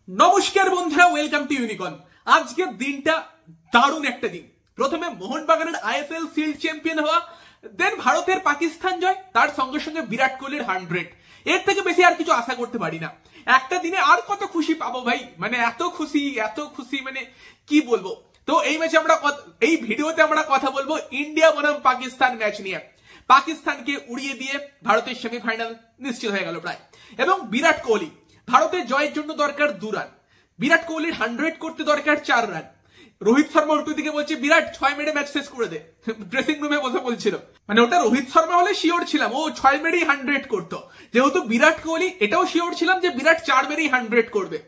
নমস্কার বন্ধুরা, welcome to unicorn. আজকের দিনটা দারুণ একটা দিন। প্রথমে মোহনবাগানের আইএসএল শিল্ড চ্যাম্পিয়ন হওয়া, দেন ভারতের পাকিস্তান জয়, তার সঙ্গে সঙ্গে বিরাট কোহলির 100। এর থেকে বেশি আর কিছু আশা করতে পারি না। একটা দিনে আর কত খুশি পাবো ভাই, মানে এত খুশি মানে কি বলবো। তো এই ম্যাচে আমরা এই ভিডিওতে আমরা কথা বলবো ইন্ডিয়া বনাম পাকিস্তান ম্যাচ নিয়ে। পাকিস্তানকে উড়িয়ে দিয়ে ভারতের সেমিফাইনাল নিশ্চিত হয়ে গেল প্রায়। এবং বিরাট কোহলি, ভারতের জয়ের জন্য দরকার 2 রান, বিরাট কোহলির 100 করতে দরকার 4 রান। রোহিত শর্মা উল্টো দিকে বলছে বিরাট 6 মেরে ম্যাচ শেষ করে দে, ড্রেসিং রুমে বসে বলছিল। মানে ওটা রোহিত শর্মা হলে শিওর ছিলাম ও 6 মেরেই 100 করতো। যেহেতু বিরাট কোহলি, এটাও শিওর ছিলাম যে বিরাট 4 মেরেই 100 করবে।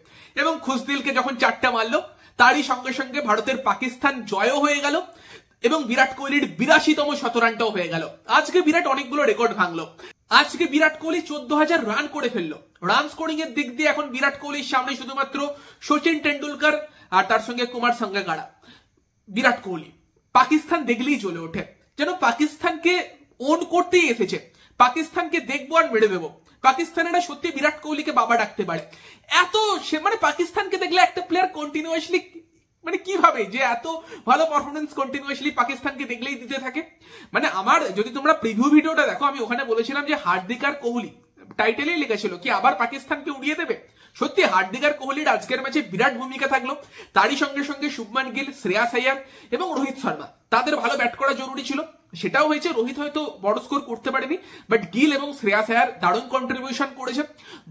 এবং খুশদিলকে যখন 4টা মারলো, তারই সঙ্গে সঙ্গে ভারতের পাকিস্তান জয়ও হয়ে গেল এবং বিরাট কোহলির 82তম শতরানটাও হয়ে গেল। আজকে বিরাট অনেকগুলো রেকর্ড ভাঙলো। আজকে বিরাট কোহলি 14,000 রান করে ফেললো। রান স্কোরিং এর দিক দিয়ে এখন বিরাট কোহলির সামনে শুধুমাত্র সচিন টেন্ডুলকার আর তার সঙ্গে কুমার সাঙ্গাকারা। বিরাট কোহলি পাকিস্তান দেখলেই জ্বলে ওঠে, যেন পাকিস্তানকে ওন করতেই এসেছে। পাকিস্তানকে দেখবো আর মেরে দেবো। পাকিস্তানেরা সত্যি বিরাট কোহলিকে বাবা ডাকতে পারে। এত মানে পাকিস্তানকে দেখলে একটা প্লেয়ার কন্টিনিউয়াসলি মানে কিভাবে যে এত ভালো পারফরমেন্স কন্টিনিউয়াসলি পাকিস্তানকে দেখলেই দিতে থাকে। মানে আমার যদি তোমরা প্রিভিউ ভিডিওটা দেখো, আমি ওখানে বলেছিলাম যে হার্দিক আর কোহলি, টাইটেলেই লিখেছিল কি আবার পাকিস্তানকে উড়িয়ে দেবে। সত্যি হার্দিক আর কোহলির আজকের ম্যাচে বিরাট ভূমিকা থাকলো। তারই সঙ্গে সঙ্গে শুভমান গিল, শ্রেয়াস আইয়ার এবং রোহিত শর্মা, তাদের ভালো ব্যাট করা জরুরি ছিল। সেটাও হয়েছে। রোহিত হয়তো বড় স্কোর করতে পারেনি, বাট গিল এবং শ্রেয়াস আইয়ার দারুণ কন্ট্রিবিউশন করেছে।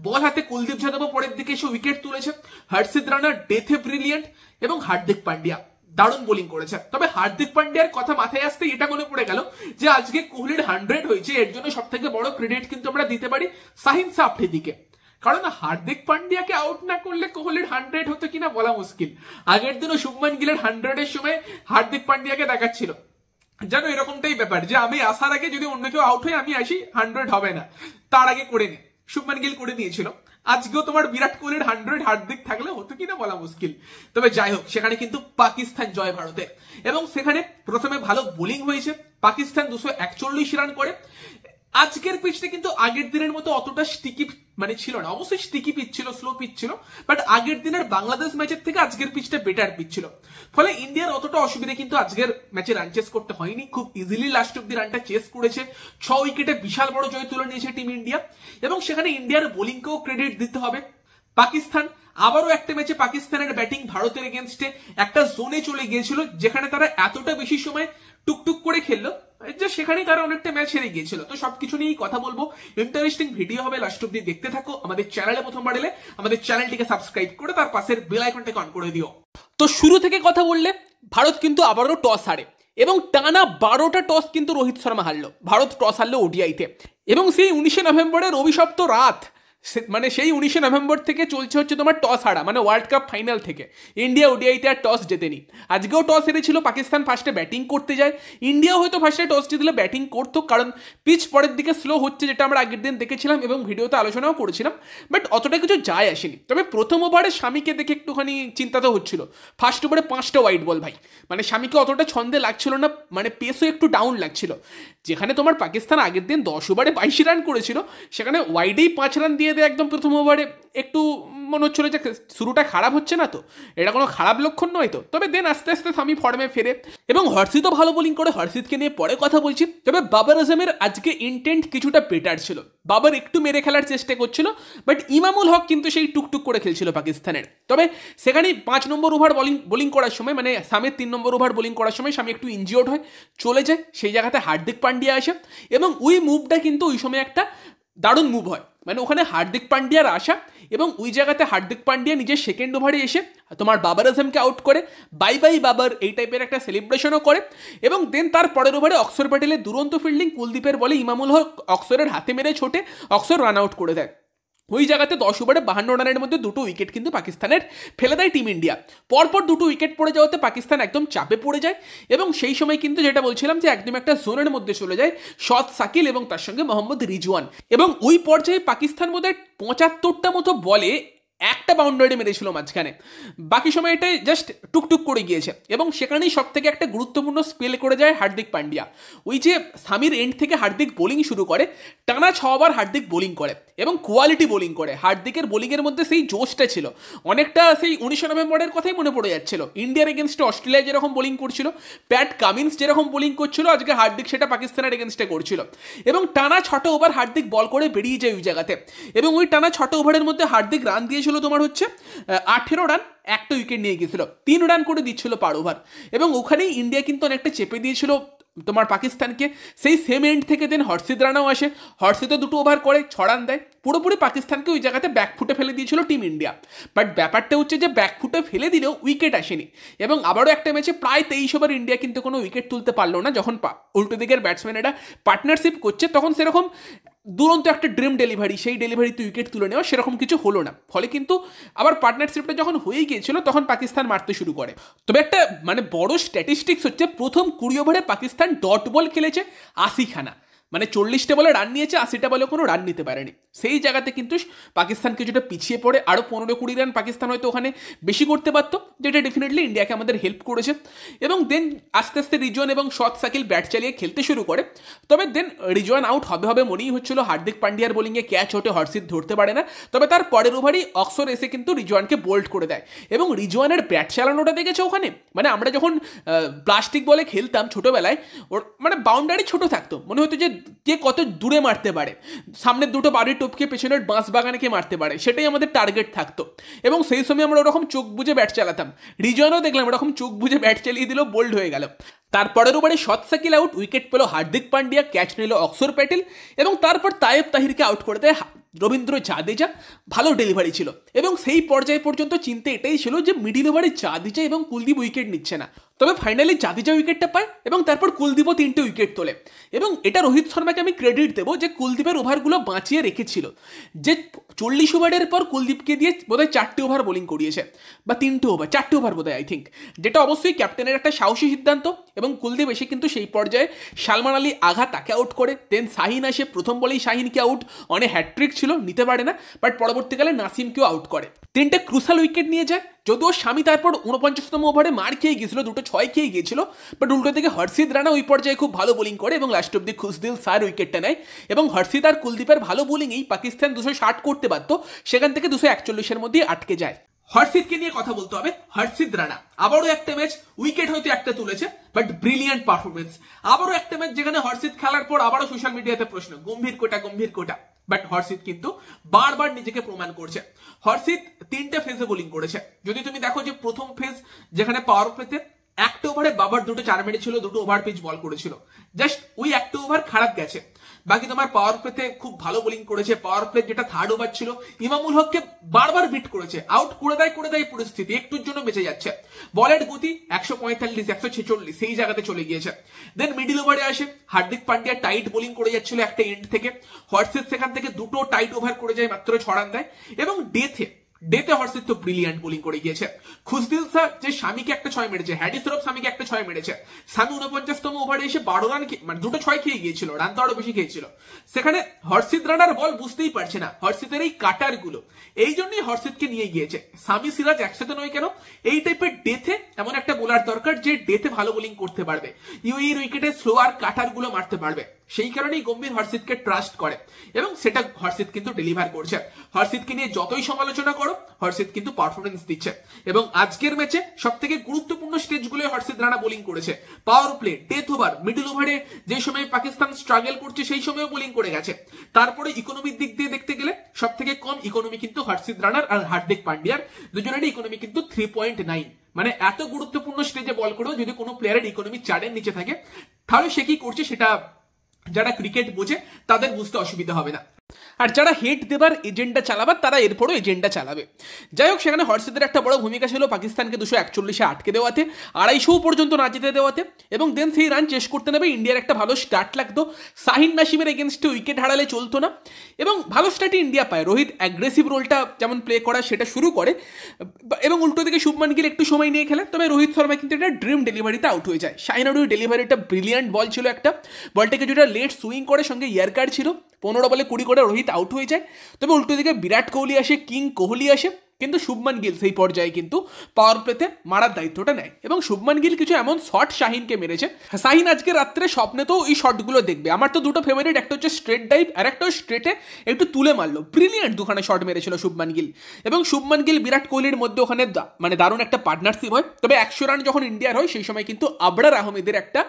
বল হাতে কুলদীপ যাদবও পরের দিকে এসে উইকেট তুলেছে। হর্ষিত রানা ডেথে ব্রিলিয়েন্ট এবং হার্দিক পান্ডিয়া দারুণ বোলিং করেছে। তবে হার্দিক পান্ডিয়ার কথা মাথায় আসতে এটা মনে পড়ে গেল যে আজকে কোহলির 100 হয়েছে, এর জন্য সব থেকে বড় ক্রেডিট কিন্তু আমরা দিতে পারি শাহিন আফ্রিদিকে। কারণ হার্দিক পান্ডিয়াকে আউট না করলে কোহলির 100 হতো কিনা বলা মুশকিল। আগের দিনও শুভমান গিলের 100 এর সময় হার্দিক পান্ডিয়াকে দেখাচ্ছিল যেন এরকমটাই ব্যাপার যে আমি আসার আগে যদি অন্য কেউ আউট হয়ে আমি আসি 100 হবে না, তার আগে করে নে। শুভমান গিল করে দিয়েছিল। আজকেও তোমার বিরাট কোহলির 100 হার্দিক থাকলে হতো কিনা বলা মুশকিল। তবে যাই হোক, সেখানে কিন্তু পাকিস্তান জয় ভারতে। এবং সেখানে প্রথমে ভালো বোলিং হয়েছে। পাকিস্তান 241 রান করে। আজকের পিচটা কিন্তু আগের দিনের মতো অতটা স্টিকি মানে ছিল না। অবশ্যই স্টিকি পিচ ছিল, স্লো পিচ ছিল, বাট আগের দিনের বাংলাদেশ ম্যাচের থেকে আজকের পিচটা বেটার পিচ ছিল। ফলে ইন্ডিয়ার অতটা অসুবিধা কিন্তু আজকের ম্যাচে রান চেস করতে হয়নি। খুব ইজিলি লাস্ট অব্দি রানটা চেস করেছে। 6 উইকেটে বিশাল বড় জয় তুলে নিয়েছে টিম ইন্ডিয়া। এবং সেখানে ইন্ডিয়ার বোলিংকেও ক্রেডিট দিতে হবে। পাকিস্তান আবারও একটা ম্যাচে পাকিস্তানের ব্যাটিং ভারতের এগেনস্টে একটা জোনে চলে গিয়েছিল যেখানে তারা এতটা বেশি সময় টুকটুক করে খেললো যে সেখানেই তারা অনেকটা ম্যাচ হেরে গিয়েছিল। তো সবকিছু নিয়েই কথা বলবো। ইন্টারেস্টিং ভিডিও হবে, লাস্ট অব্দি দেখতে থাকো। আমাদের চ্যানেলে প্রথমবার এলে আমাদের চ্যানেলটিকে সাবস্ক্রাইব করে তার পাশের বেল আইকনটাকে অন করে দিও। তো শুরু থেকে কথা বললে ভারত কিন্তু আবারও টস হারে এবং টানা 12টা টস কিন্তু রোহিত শর্মা হারলো। ভারত টস হারলো ওডিআইতে। এবং সেই 19শে নভেম্বরের অভিশপ্ত রাত, মানে সেই 19শে নভেম্বর থেকে চলছে হচ্ছে তোমার টস হারা, মানে ওয়ার্ল্ড কাপ ফাইনাল থেকে ইন্ডিয়া ওডিআইতে আর টস জেতেনি। আজকেও টস হেরেছিল। পাকিস্তান ফার্স্টে ব্যাটিং করতে যায়। ইন্ডিয়া হয়তো ফার্স্টে টস জিতলে ব্যাটিং করতো, কারণ পিচ পরের দিকে স্লো হচ্ছে, যেটা আমরা আগের দিন দেখেছিলাম এবং ভিডিওতে আলোচনাও করেছিলাম। বাট অতটা কিছু যায় আসেনি। তবে প্রথম ওভারে স্বামীকে দেখে একটুখানি চিন্তা তো হচ্ছিল। ফার্স্ট ওভারে 5টা ওয়াইড বল ভাই, মানে স্বামীকে অতটা ছন্দে লাগছিল না, মানে পেসও একটু ডাউন লাগছিল। যেখানে তোমার পাকিস্তান আগের দিন 10 ওভারে 22 রান করেছিল, সেখানে ওয়াইডেই 5 রান দিয়ে দেয় একদম প্রথম ওভারে। একটু মনে হচ্ছিল যে শুরুটা খারাপ হচ্ছে না, তো এটা কোনো খারাপ লক্ষণ নয় তো। তবে দেন আস্তে আস্তে স্বামী ফর্মে ফেরে এবং হর্ষিতও ভালো বোলিং করে। হর্ষিতকে নিয়ে পরে কথা বলছি। তবে বাবর আজমের আজকে ইন্টেন্ট কিছুটা বেটার ছিল। বাবর একটু মেরে খেলার চেষ্টা করছিল, বাট ইমামুল হক কিন্তু সেই টুকটুক করে খেলছিল পাকিস্তানের। তবে সেখানে 5 নম্বর ওভার বোলিং করার সময়, মানে স্বামীর 3 নম্বর ওভার বোলিং করার সময় স্বামী একটু ইনজিওর্ড হয়, চলে যায়। সেই জায়গাতে হার্দিক পান্ডিয়া আসে এবং ওই মুভটা কিন্তু ওই সময় একটা দারুণ মুভ হয়। মানে ওখানে হার্দিক পান্ডিয়ার আসা এবং ওই জায়গাতে হার্দিক পান্ডিয়া নিজের সেকেন্ড ওভারে এসে তোমার বাবর আজমকে আউট করে বাই বাই বাবর এই টাইপের একটা সেলিব্রেশনও করে। এবং দেন তার পরের ওভারে অক্ষর প্যাটেলের দুরন্ত ফিল্ডিং, কুলদীপের বলে ইমামুল হক অক্ষরের হাতে মেরে ছোটে অক্ষর রান আউট করে দেয়। ওই জায়গাতে 10 ওভারে 52 রানের মধ্যে 2টো উইকেট কিন্তু পাকিস্তানের ফেলে দেয় টিম ইন্ডিয়া। পরপর 2টো উইকেট পড়ে যাওয়াতে পাকিস্তান একদম চাপে পড়ে যায় এবং সেই সময় কিন্তু যেটা বলছিলাম যে একদম একটা জোনের মধ্যে চলে যায় শত সাকিল এবং তার সঙ্গে মোহাম্মদ রিজওয়ান। এবং ওই পর্যায়ে পাকিস্তান বোধহয় 75টা মতো বলে একটা বাউন্ডারি মেরেছিল মাঝখানে, বাকি সময়টাই জাস্ট টুকটুক করে গিয়েছে। এবং সেখানেই সব থেকে একটা গুরুত্বপূর্ণ স্পেল করে যায় হার্দিক পান্ডিয়া। ওই যে সামির এন্ড থেকে হার্দিক বোলিং শুরু করে, টানা 6 ওভার হার্দিক বোলিং করে এবং কোয়ালিটি বোলিং করে। হার্দিকের বোলিংয়ের মধ্যে সেই জোশটা ছিল, অনেকটা সেই 19 নভেম্বরের কথাই মনে পড়ে যাচ্ছিল। ইন্ডিয়ার এগেনস্টে অস্ট্রেলিয়া যেরকম বোলিং করছিল, প্যাট কামিন্স যেরকম বোলিং করছিল, আজকে হার্দিক সেটা পাকিস্তানের এগেনস্টে করছিল। এবং টানা 6টা ওভার হার্দিক বল করে বেরিয়ে যায় ওই জায়গাতে। এবং ওই টানা 6টা ওভারের মধ্যে হার্দিক রান দিয়েছিল তোমার হচ্ছে 18 রান, একটা উইকেট নিয়ে গিয়েছিল, 3 রান করে দিচ্ছিল পার ওভার। এবং ওখানেই ইন্ডিয়া কিন্তু অনেকটা চেপে দিয়েছিল তোমার পাকিস্তানকে। সেই সেম এন্ড থেকে দেন হর্ষিত রানাও আসে, হর্ষিতও 2 ওভার করে 6 রান দেয়, পুরোপুরি পাকিস্তানকে ওই জায়গাতে ব্যাকফুটে ফেলে দিয়েছিল টিম ইন্ডিয়া। বাট ব্যাপারটা হচ্ছে যে ব্যাকফুটে ফেলে দিলেও উইকেট আসেনি। এবং আবারও একটা ম্যাচে প্রায় 23 ওভার ইন্ডিয়া কিন্তু কোনো উইকেট তুলতে পারলো না। যখন উল্টো দিকের ব্যাটসম্যানেরা পার্টনারশিপ করছে, তখন সেরকম দুরন্ত একটা ড্রিম ডেলিভারি, সেই ডেলিভারিতে উইকেট তুলে নেওয়া সেরকম কিছু হলো না। ফলে কিন্তু আবার পার্টনারশিপটা যখন হয়েই গিয়েছিল, তখন পাকিস্তান মারতে শুরু করে। তবে একটা মানে বড় স্ট্যাটিস্টিক্স হচ্ছে, প্রথম 20 ওভারে পাকিস্তান ডট বল খেলেছে 80 খানা, মানে 40টা বলে রান নিয়েছে, 80টা বলে কোনো রান নিতে পারেনি। সেই জায়গাতে কিন্তু পাকিস্তান কিছুটা পিছিয়ে পড়ে, আরও 15-20 রান পাকিস্তান হয়তো ওখানে বেশি করতে পারতো, যেটা ডেফিনেটলি ইন্ডিয়াকে আমাদের হেল্প করেছে। এবং দেন আস্তে আস্তে রিজওয়ান এবং শর্ট সাকিল ব্যাট চালিয়ে খেলতে শুরু করে। তবে দেন রিজওয়ান আউট হবে মনেই হচ্ছিল, হার্দিক পান্ডিয়ার বোলিংয়ে ক্যাচ ওঠে, হর্ষিত ধরতে পারে না। তবে তার পরের ওভারই অক্সর এসে কিন্তু রিজওয়ানকে বোল্ড করে দেয়। এবং রিজওয়ানের ব্যাট চালানোটা দেখেছে ওখানে, মানে আমরা যখন প্লাস্টিক বলে খেলতাম ছোটোবেলায়, ওর মানে বাউন্ডারি ছোট থাকতো, মনে হতো যে কে কত দূরে মারতে পারে, সামনের দুটো বাড়ির টপকে পেছনের বাঁশ বাগানে কে মারতে পারে, সেটাই আমাদের টার্গেট থাকতো। এবং সেই সময় আমরা ওরকম চোখ বুঝে ব্যাট চালাতাম। রিজওয়ানও দেখলাম ওরকম চোখ বুঝে ব্যাট চালিয়ে দিল, বোল্ড হয়ে গেল। তারপরের ওভারে শর্ট সাকিল আউট, উইকেট পেল হার্দিক পান্ডিয়া, ক্যাচ নিল অক্সর প্যাটেল। এবং তারপর তায়েব তাহিরকে আউট করে দেয় রবীন্দ্র জাদেজা। ভালো ডেলিভারি ছিল। এবং সেই পর্যায় পর্যন্ত চিন্তা এটাই ছিল যে মিডিল ওভারে জাদেজা এবং কুলদীপ উইকেট নিচ্ছে না। তবে ফাইনালি জাদেজা উইকেটটা পায় এবং তারপর কুলদীপও 3টে উইকেট তোলে। এবং এটা রোহিত শর্মাকে আমি ক্রেডিট দেবো যে কুলদীপের ওভারগুলো বাঁচিয়ে রেখেছিল। যে 40 ওভারের পর কুলদীপকে দিয়ে বোধহয় 4টে ওভার বোলিং করিয়েছে, বা 3টে ওভার, 4টে ওভার বোধহয় আই থিঙ্ক, যেটা অবশ্যই ক্যাপ্টেনের একটা সাহসী সিদ্ধান্ত। এবং কুলদীপ এসে কিন্তু সেই পর্যায়ে সালমান আলী আঘা তাকে আউট করে, দেন শাহিন আসে, প্রথম বলেই শাহিনকে আউট, অনেক হ্যাট্রিক ছিল, নিতে পারে না, বাট পরবর্তীকালে নাসিমকেও আউট করে, 3টে ক্রুশাল উইকেট নিয়ে যায়। যদিও স্বামী তারপর 49তম ওভারে মার খেয়ে গিয়েছিল, 2টো 6 খেয়ে গিয়েছিল, বাট উল্টো থেকে হর্ষিত রানা ওই পর্যায়ে খুব ভালো বোলিং করে এবং লাস্ট অব্দি খুশদিল স্যার উইকেটটা নেয়। এবং হর্ষিত আর কুলদীপের ভালো বোলিংয়েই পাকিস্তান 260 করতে পারত, সেখান থেকে 241-এর মধ্যেই আটকে যায়। হর্ষিতকে নিয়ে কথা বলতে হবে। হর্ষিত রানা আবারও একটা ম্যাচ, উইকেট হয়তো একটা তুলেছে, বাট ব্রিলিয়ান্ট পারফরমেন্স। আবারও একটা ম্যাচ যেখানে হর্ষিত খেলার পর আবারও সোশ্যাল মিডিয়াতে প্রশ্ন, গম্ভীর কোটা। বাট হর্ষিত কিন্তু বারবার নিজেকে প্রমাণ করছে। হর্ষিত 3টে ফেজে বোলিং করেছে। যদি তুমি দেখো যে প্রথম ফেজ যেখানে পাওয়ার প্লেতে 1টে ওভারে বাবার 2টে 4 মেরেছিল, 2টো ওভার পিচ বল করেছিল, জাস্ট ওই 1টে ওভার খারাপ গেছে। বাকি তোমার পাওয়ার প্লেতে খুব ভালো বোলিং করেছে। পাওয়ার প্লে যেটা 3rd ওভার ছিল, ইমামুল হককে বারবার বিট করেছে, আউট করে দেয় পরিস্থিতি, একটুর জন্য বেঁচে যাচ্ছে। বলের গতি 145, 146 সেই জায়গাতে চলে গিয়েছে। দেন মিডিল ওভারে আসে, হার্দিক পান্ডিয়া টাইট বোলিং করে যাচ্ছিল একটা এন্ড থেকে, হর্ষিত সেখান থেকে 2টো টাইট ওভার করে যায়, মাত্র 6 রান দেয়। এবং ডেতে হর্ষিত তো ব্রিলিয়ান্ট বোলিং করে গিয়েছে। খুশদিল স্যার যে স্বামীকে একটা 6 মেরেছে, হ্যাডি শ্রফ স্বামীকে একটা 6 মেরেছে, স্বামী 49তম ওভারে এসে 12 রান, মানে 2টো 6 খেয়ে গিয়েছিল, রান তো আরো বেশি খেয়েছিল। সেখানে হর্ষিত রানার বল বুঝতেই পারছে না, হর্ষিতের এই কাটার গুলো, এই জন্যই হর্ষিতকে নিয়ে গিয়েছে। স্বামী সিরাজ একসাথে নয় কেন? এই টাইপের ডেথে এমন একটা বোলার দরকার যে ডেথে ভালো বোলিং করতে পারবে, ইউএর উইকেটে স্লোয়ার কাটার গুলো মারতে পারবে। সেই কারণেই গম্ভীর হর্ষিতকে ট্রাস্ট করে এবং সেটা হর্ষিত কিন্তু ডেলিভার করছে। হর্ষিতকে নিয়ে যতই সমালোচনা করো, হর্ষিত কিন্তু পারফরমেন্স দিচ্ছে। এবং আজকের ম্যাচে সব থেকে গুরুত্বপূর্ণ স্টেজগুলোয় হর্ষিত রানা বোলিং করেছে। Power play, death over, middle ওভারে যে সময় পাকিস্তান স্ট্রাগল করছে সেই সময় বোলিং করে গেছে। তারপরে ইকোনমির দিক দিয়ে দেখতে গেলে সব থেকে কম ইকোনমি কিন্তু হর্ষিত রানার আর হার্দিক পান্ডিয়ার, দুজনেরই ইকোনমি কিন্তু 3.9। মানে এত গুরুত্বপূর্ণ স্টেজে বল করেও যদি কোনো প্লেয়ারের ইকোনমি 4-এর নিচে থাকে, তাহলে সে কি করছে সেটা যারা ক্রিকেট বোঝে তাদের বুঝতে অসুবিধা হবে না। আর যারা হেট দেবার এজেন্ডা চালাবার তারা এরপরও এজেন্ডা চালাবে। যাই হোক, সেখানে হর্ষিতের একটা বড় ভূমিকা ছিল পাকিস্তানকে 241-এ আটকে দেওয়াতে, 250 পর্যন্ত না যেতে দেওয়াতে। এবং দেন সেই রান চেস করতে নেবে ইন্ডিয়ার একটা ভালো স্টার্ট লাগতো। শাহিন নাসিমের এগেনস্টে উইকেট হারালে চলতো না এবং ভালো স্টার্টই ইন্ডিয়া পায়। রোহিত অ্যাগ্রেসিভ রোলটা যেমন প্লে করা সেটা শুরু করে এবং উল্টো দিকে শুভমান গিল একটু সময় নিয়ে খেলে। তবে রোহিত শর্মা কিন্তু এটা ড্রিম ডেলিভারিতে আউট হয়ে যায়। শাহিন আউটের ডেলিভারিটা ব্রিলিয়ান্ট বল ছিল একটা, বলটাকে যেটা লেট সুইং করে সঙ্গে ইয়ারকার ছিল, 15 বলে 20 করে রোহিত আউট হয়ে যায়। তবে উল্টো দিকে বিরাট কোহলি আসে, কিং কোহলি আসে কিন্তু শুভমান গিল সেই পর্যায়ে কিন্তু পাওয়ার প্লেতে মারার দায়িত্বটা নেয় এবং শুভমান গিল কিছু এমন শট শাহিনকে মেরেছে। শাহিন আজকে রাত্রে স্বপ্নে তো এই শটগুলো দেখবে। আমার তো দুটো ফেভারিট, একটা হচ্ছে স্ট্রেট ডাইভ আর একটা স্ট্রেটে একটু তুলে মারলো, ব্রিলিয়েন্ট দুখানে শট মেরেছিল শুভমান গিল। এবং শুভমান গিল বিরাট কোহলির মধ্যে ওখানে মানে দারুণ একটা পার্টনারশিপ হয়। তবে 100 রান যখন ইন্ডিয়ার হয় সেই সময় কিন্তু আবরার আহমেদের একটা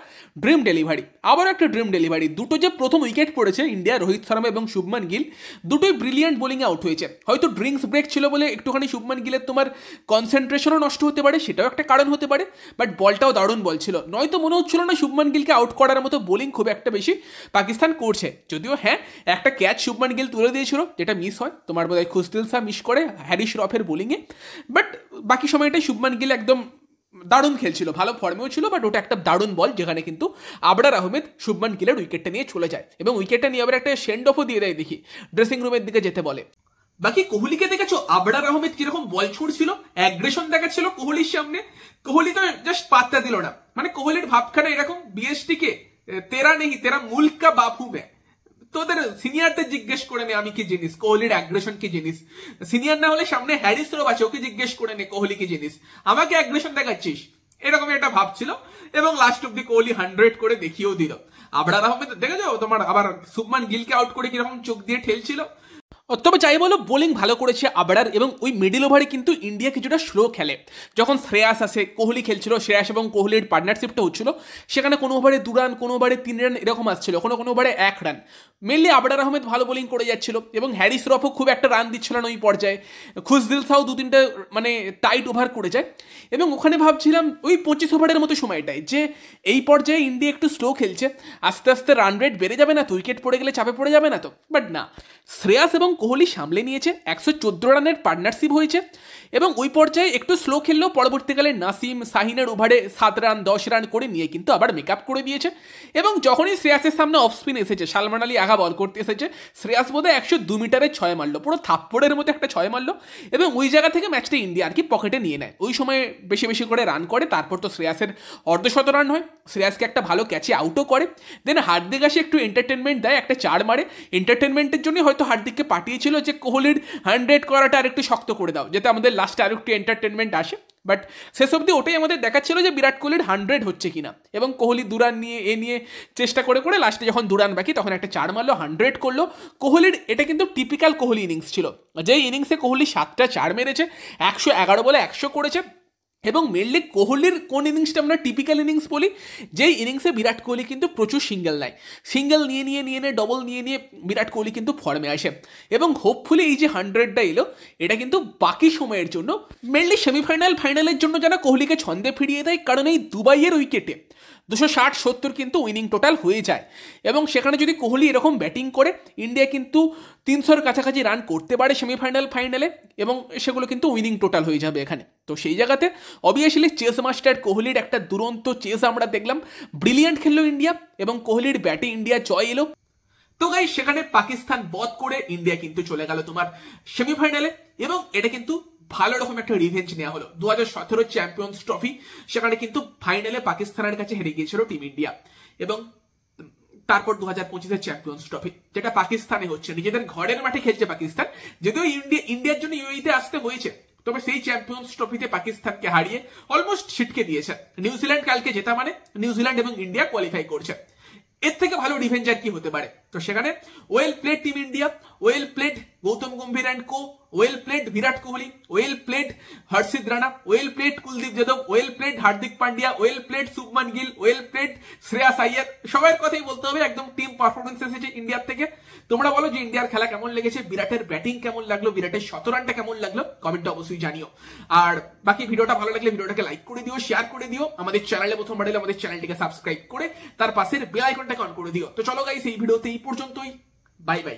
ড্রিম ডেলিভারি, আবার একটা ড্রিম ডেলিভারি, দুটো যে প্রথম উইকেট পড়েছে ইন্ডিয়া, রোহিত শর্মা এবং শুভমান গিল দুটোই ব্রিলিয়েন্ট বোলিংয়ে আউট হয়েছে। হয়তো ড্রিঙ্কস ব্রেক ছিল বলে একটুখানি শুভমান গিলের তোমার কনসেন্ট্রেশনও নষ্ট হতে পারে, সেটাও একটা কারণ হতে পারে, বাট বলটাও দারুণ বল ছিল। নয়তো মনে হচ্ছিল না শুভমান গিলকে আউট করার মতো বোলিং খুব একটা বেশি পাকিস্তান করছে। যদিও হ্যাঁ, একটা ক্যাচ শুভমান গিল তুলে দিয়েছিল যেটা মিস হয়, তোমার বোধহয় খুশদিল শাহ মিস করে হ্যারিস রফের বোলিংয়ে, বাট বাকি সময়টাই শুভমান গিল একদম দারুণ খেলছিল, ভালো ফর্মেও ছিল, বাট ওটা একটা দারুণ বল যেখানে কিন্তু আবরার আহমেদ শুভমান গিলের উইকেটটা নিয়ে চলে যায় এবং উইকেটটা নিয়ে আবার একটা সেন্ড অফও দিয়ে দেয়, দেখি ড্রেসিং রুমের দিকে যেতে বলে। বাকি কোহলিকে দেখেছো আবরার আহমেদ কিরকম বল ছুড়ছিল, অ্যাগ্রেশন দেখাচ্ছিল কোহলির সামনে। কোহলি তো জাস্ট পাত্তা দিল না, মানে কোহলির ভাবখানা এরকম, বিএসটি কে তেরা নেই, তেরা মুল্ক কা বাপু মে। তোদের সিনিয়রদের জিজ্ঞেস করে নে আমি কি জিনিস, কোহলির অ্যাগ্রেশন কি জিনিস। সিনিয়র না হলে সামনে হ্যারিস রফ আছে, ওকে জিজ্ঞেস করে নে কোহলি কি জিনিস, আমাকে অ্যাগ্রেশন দেখাচ্ছিস, এরকম একটা ভাব ছিল। এবং লাস্ট অব্দি কোহলি 100 করে দেখিয়েও দিল। আবরার আহমেদ দেখেছো তোমার আবার শুভমান গিলকে আউট করে কিরকম চোখ দিয়ে ঠেলছিল। তবে যাই বলো, বোলিং ভালো করেছে আবরার এবং ওই মিডিল ওভারে কিন্তু ইন্ডিয়া কিছুটা স্লো খেলে। যখন শ্রেয়াস আসে, কোহলি খেলছিল, শ্রেয়াস এবং কোহলির পার্টনারশিপটা হচ্ছিল, সেখানে কোনো ওভারে 2 রান, কোনো ওভারে 3 রান এরকম আসছিল, কোনো ওভারে 1 রান। মেনলি আবরার আহমেদ ভালো বোলিং করে যাচ্ছিল এবং হ্যারিস রফও খুব একটা রান দিচ্ছিল না ওই পর্যায়ে। খুশদিল শাহ 2-3টে মানে টাইট ওভার করে যায় এবং ওখানে ভাবছিলাম ওই 25 ওভারের মতো সময়টায় যে এই পর্যায়ে ইন্ডিয়া একটু স্লো খেলছে, আস্তে আস্তে রান রেট বেড়ে যাবে না তো, উইকেট পড়ে গেলে চাপে পড়ে যাবে না তো, বাট না, শ্রেয়াস এবং কোহলি সামলে নিয়েছে, 114 রানের পার্টনারশিপ হয়েছে এবং ওই পর্যায়ে একটু স্লো খেললেও পরবর্তীকালে নাসিম শাহিনের ওভারে 7 রান 10 রান করে নিয়ে কিন্তু আবার মেকআপ করে দিয়েছে। এবং যখনই শ্রেয়াসের সামনে অফ স্পিন এসেছে, সালমান আলী আগা বল করতে এসেছে, শ্রেয়াস বোধহয় 102 মিটারের 6 মারলো, পুরো থাপ্পড়ের মতো একটা 6 মারলো এবং ওই জায়গা থেকে ম্যাচটা ইন্ডিয়া আর কি পকেটে নিয়ে নেয়। ওই সময় বেশি বেশি করে রান করে, তারপর তো শ্রেয়াসের অর্ধশত রান হয়, শ্রেয়াসকে একটা ভালো ক্যাচে আউটও করে, দেন হার্দিক আসে একটু এন্টারটেনমেন্ট দেয়, একটা 4 মারে। এন্টারটেনমেন্টের জন্য হয়তো হার্দিককে পাঠিয়েছিল যে কোহলির 100 করাটা আর একটু শক্ত করে দাও, যাতে আমাদের লাস্টে আর একটু এন্টারটেনমেন্ট আসে, বাট শেষ অবধি ওটাই আমাদের দেখাচ্ছিল যে বিরাট কোহলির 100 হচ্ছে কিনা। এবং কোহলি 2 রান নিয়ে চেষ্টা করে করে লাস্টে যখন 2 রান বাকি তখন একটা 4 মারলো, 100 করলো কোহলির। এটা কিন্তু টিপিক্যাল কোহলি ইনিংস ছিল, যেই ইনিংসে কোহলি 7টা 4 মেরেছে, 111 বলে 100 করেছে। এবং মেনলি কোহলির কোন ইনিংসটা আমরা টিপিক্যাল ইনিংস বলি, যেই ইনিংসে বিরাট কোহলি কিন্তু প্রচুর সিঙ্গেল নেয়, সিঙ্গেল নিয়ে ডবল নিয়ে বিরাট কোহলি কিন্তু ফর্মে আসে। এবং হোপফুলি এই যে 100টা এলো, এটা কিন্তু বাকি সময়ের জন্য, মেনলি সেমিফাইনাল ফাইনালের জন্য যারা কোহলিকে ছন্দে ফিরিয়ে দেয়, কারণ এই দুবাইয়ের উইকেটে 260-70 কিন্তু উইনিং টোটাল হয়ে যায় এবং সেখানে যদি কোহলি এরকম ব্যাটিং করে, ইন্ডিয়া কিন্তু 300-র কাছাকাছি রান করতে পারে সেমিফাইনাল ফাইনালে এবং সেগুলো কিন্তু উইনিং টোটাল হয়ে যাবে এখানে। তো সেই জায়গাতে অবভিয়াসলি চেস মাস্টার কোহলির একটা দুরন্ত চেস আমরা দেখলাম, ব্রিলিয়েন্ট খেললো ইন্ডিয়া এবং কোহলির ব্যাটে ইন্ডিয়া জয় এলো। তো গাইস, সেখানে পাকিস্তান বধ করে ইন্ডিয়া কিন্তু চলে গেল তোমার সেমিফাইনালে এবং এটা কিন্তু ভালো রকম একটা রিভেঞ্জ নেওয়া হলো। 2017 চ্যাম্পিয়ন্স ট্রফি, সেখানে কিন্তু ফাইনালে পাকিস্তানের কাছে হেরে গিয়েছিল টিম ইন্ডিয়া এবং তারপর 2025 চ্যাম্পিয়ন্স ট্রফি, যেটা পাকিস্তানে হচ্ছে, নিজেদের ঘরের মাঠে খেলছে পাকিস্তান। যদিও ইন্ডিয়ার জন্য ইউএইতে আসতে হয়েছে, তবে সেই চ্যাম্পিয়ন্স ট্রফিতে পাকিস্তানকে হারিয়ে অলমোস্ট ছিটকে দিয়েছে। নিউজিল্যান্ড কালকে জেতা মানে নিউজিল্যান্ড এবং ইন্ডিয়া কোয়ালিফাই করছে, এর থেকে ভালো ডিফেন্স আর কি হতে পারে। তো সেখানে well played team India, well played Gautam Gambhir and co, well played Virat Kohli, well played Harshit Rana, well played Kuldeep Yadav, well played Hardik Pandya, well played Shubman Gill, well played Shreyas Iyer. সবার কথাই বলতে হবে, একদম টিম পারফরমেন্স এসেছে ইন্ডিয়ার থেকে। তোমরা বলো যে ইন্ডিয়ার খেলা কেমন লেগেছে, বিরাটের ব্যাটিং কেমন লাগলো, বিরাটের 100 রানটা কেমন লাগলো, কমেন্টে অবশ্যই জানিও। আর বাকি ভিডিওটা ভালো লাগলে ভিডিওটাকে লাইক করে দিও, শেয়ার করে দিও, আমাদের চ্যানেলে প্রথমবার এলে আমাদের চ্যানেলটিকে সাবস্ক্রাইব করে তার পাশের বেল আইকনটাকে অন করে দিও। তো চলো গাইস, এই ভিডিওতে এই পর্যন্তই, বাই বাই।